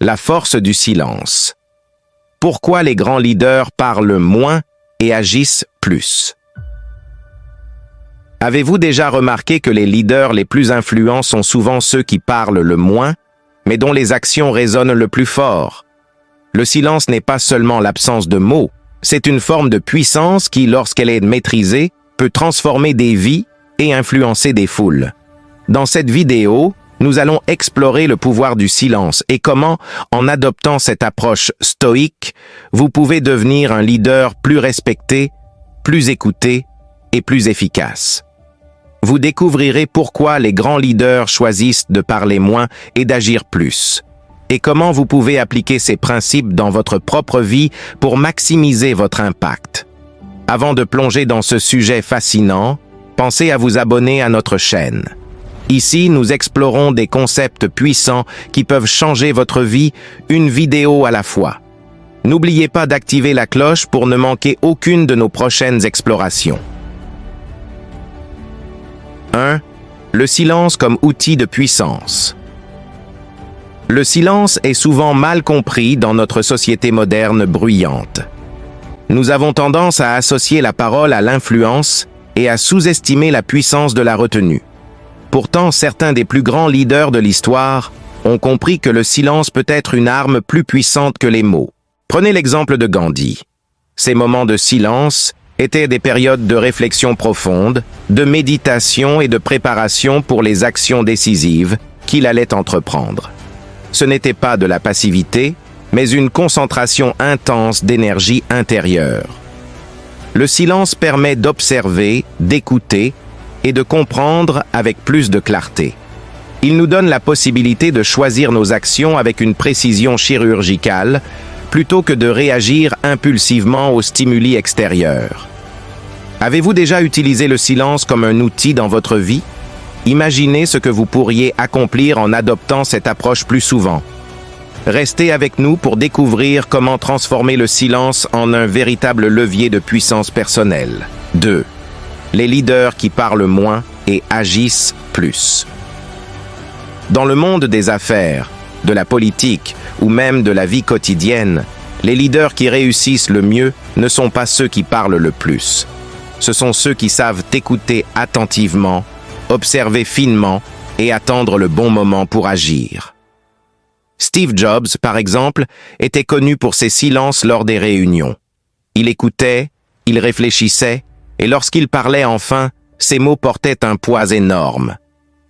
La force du silence. Pourquoi les grands leaders parlent moins et agissent plus? Avez-vous déjà remarqué que les leaders les plus influents sont souvent ceux qui parlent le moins, mais dont les actions résonnent le plus fort? Le silence n'est pas seulement l'absence de mots, c'est une forme de puissance qui, lorsqu'elle est maîtrisée, peut transformer des vies et influencer des foules. Dans cette vidéo, nous allons explorer le pouvoir du silence et comment, en adoptant cette approche stoïque, vous pouvez devenir un leader plus respecté, plus écouté et plus efficace. Vous découvrirez pourquoi les grands leaders choisissent de parler moins et d'agir plus, et comment vous pouvez appliquer ces principes dans votre propre vie pour maximiser votre impact. Avant de plonger dans ce sujet fascinant, pensez à vous abonner à notre chaîne. Ici, nous explorons des concepts puissants qui peuvent changer votre vie, une vidéo à la fois. N'oubliez pas d'activer la cloche pour ne manquer aucune de nos prochaines explorations. 1. Le silence comme outil de puissance. Le silence est souvent mal compris dans notre société moderne bruyante. Nous avons tendance à associer la parole à l'influence et à sous-estimer la puissance de la retenue. Pourtant, certains des plus grands leaders de l'histoire ont compris que le silence peut être une arme plus puissante que les mots. Prenez l'exemple de Gandhi. Ces moments de silence étaient des périodes de réflexion profonde, de méditation et de préparation pour les actions décisives qu'il allait entreprendre. Ce n'était pas de la passivité, mais une concentration intense d'énergie intérieure. Le silence permet d'observer, d'écouter et de comprendre avec plus de clarté. Il nous donne la possibilité de choisir nos actions avec une précision chirurgicale plutôt que de réagir impulsivement aux stimuli extérieurs. Avez-vous déjà utilisé le silence comme un outil dans votre vie? Imaginez ce que vous pourriez accomplir en adoptant cette approche plus souvent. Restez avec nous pour découvrir comment transformer le silence en un véritable levier de puissance personnelle. 2. Les leaders qui parlent moins et agissent plus. Dans le monde des affaires, de la politique ou même de la vie quotidienne, les leaders qui réussissent le mieux ne sont pas ceux qui parlent le plus. Ce sont ceux qui savent écouter attentivement, observer finement et attendre le bon moment pour agir. Steve Jobs, par exemple, était connu pour ses silences lors des réunions. Il écoutait, il réfléchissait, et lorsqu'il parlait enfin, ses mots portaient un poids énorme.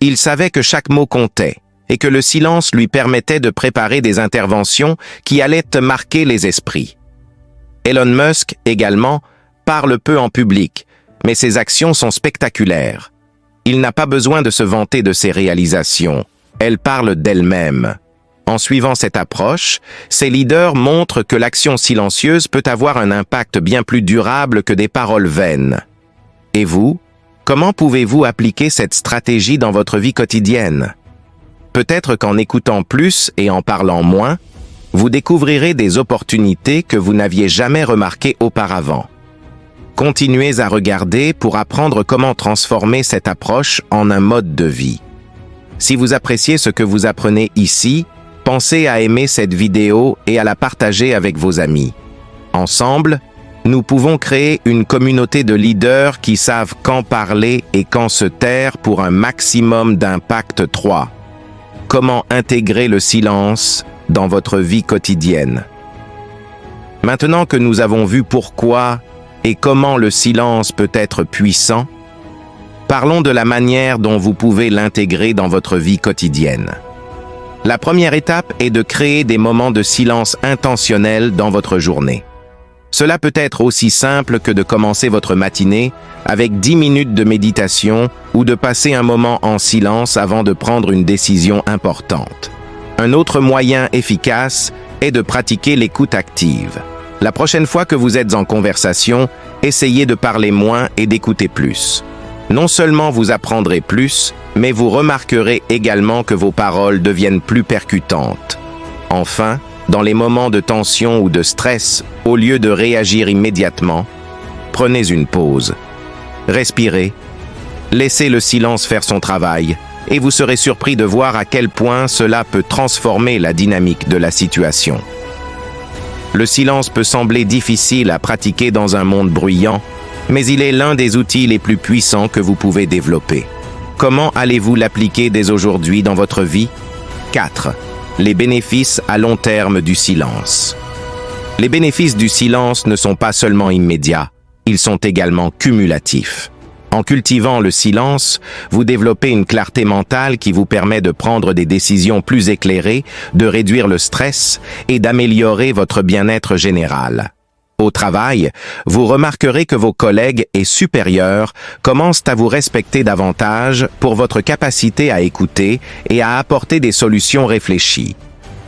Il savait que chaque mot comptait, et que le silence lui permettait de préparer des interventions qui allaient marquer les esprits. Elon Musk, également, parle peu en public, mais ses actions sont spectaculaires. Il n'a pas besoin de se vanter de ses réalisations, elles parlent d'elles-mêmes. En suivant cette approche, ces leaders montrent que l'action silencieuse peut avoir un impact bien plus durable que des paroles vaines. Et vous, comment pouvez-vous appliquer cette stratégie dans votre vie quotidienne? Peut-être qu'en écoutant plus et en parlant moins, vous découvrirez des opportunités que vous n'aviez jamais remarquées auparavant. Continuez à regarder pour apprendre comment transformer cette approche en un mode de vie. Si vous appréciez ce que vous apprenez ici, pensez à aimer cette vidéo et à la partager avec vos amis. Ensemble, nous pouvons créer une communauté de leaders qui savent quand parler et quand se taire pour un maximum d'impact. 3. Comment intégrer le silence dans votre vie quotidienne? Maintenant que nous avons vu pourquoi et comment le silence peut être puissant, parlons de la manière dont vous pouvez l'intégrer dans votre vie quotidienne. La première étape est de créer des moments de silence intentionnels dans votre journée. Cela peut être aussi simple que de commencer votre matinée avec 10 minutes de méditation ou de passer un moment en silence avant de prendre une décision importante. Un autre moyen efficace est de pratiquer l'écoute active. La prochaine fois que vous êtes en conversation, essayez de parler moins et d'écouter plus. Non seulement vous apprendrez plus, mais vous remarquerez également que vos paroles deviennent plus percutantes. Enfin, dans les moments de tension ou de stress, au lieu de réagir immédiatement, prenez une pause. Respirez. Laissez le silence faire son travail et vous serez surpris de voir à quel point cela peut transformer la dynamique de la situation. Le silence peut sembler difficile à pratiquer dans un monde bruyant, mais il est l'un des outils les plus puissants que vous pouvez développer. Comment allez-vous l'appliquer dès aujourd'hui dans votre vie? 4. Les bénéfices à long terme du silence. Les bénéfices du silence ne sont pas seulement immédiats, ils sont également cumulatifs. En cultivant le silence, vous développez une clarté mentale qui vous permet de prendre des décisions plus éclairées, de réduire le stress et d'améliorer votre bien-être général. Au travail, vous remarquerez que vos collègues et supérieurs commencent à vous respecter davantage pour votre capacité à écouter et à apporter des solutions réfléchies.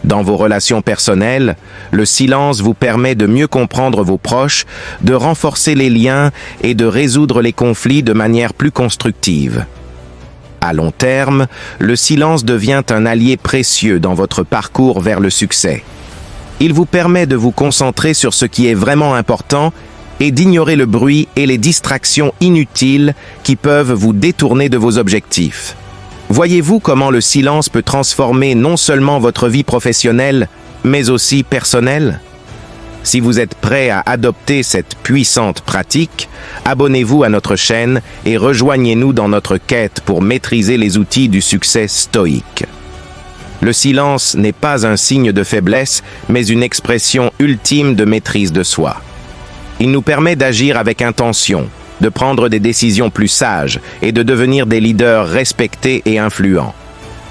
Dans vos relations personnelles, le silence vous permet de mieux comprendre vos proches, de renforcer les liens et de résoudre les conflits de manière plus constructive. À long terme, le silence devient un allié précieux dans votre parcours vers le succès. Il vous permet de vous concentrer sur ce qui est vraiment important et d'ignorer le bruit et les distractions inutiles qui peuvent vous détourner de vos objectifs. Voyez-vous comment le silence peut transformer non seulement votre vie professionnelle, mais aussi personnelle? Si vous êtes prêt à adopter cette puissante pratique, abonnez-vous à notre chaîne et rejoignez-nous dans notre quête pour maîtriser les outils du succès stoïque. Le silence n'est pas un signe de faiblesse, mais une expression ultime de maîtrise de soi. Il nous permet d'agir avec intention, de prendre des décisions plus sages et de devenir des leaders respectés et influents.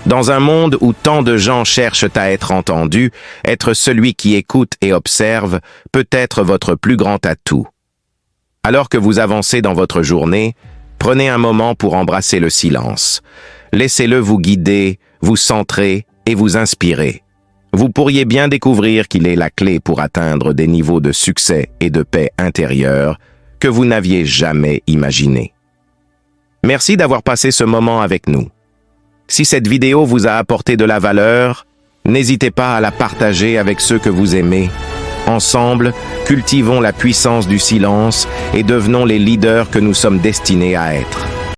Dans un monde où tant de gens cherchent à être entendus, être celui qui écoute et observe peut être votre plus grand atout. Alors que vous avancez dans votre journée, prenez un moment pour embrasser le silence. Laissez-le vous guider, vous centrer et vous inspirer. Vous pourriez bien découvrir qu'il est la clé pour atteindre des niveaux de succès et de paix intérieure que vous n'aviez jamais imaginé. Merci d'avoir passé ce moment avec nous. Si cette vidéo vous a apporté de la valeur, n'hésitez pas à la partager avec ceux que vous aimez. Ensemble, cultivons la puissance du silence et devenons les leaders que nous sommes destinés à être.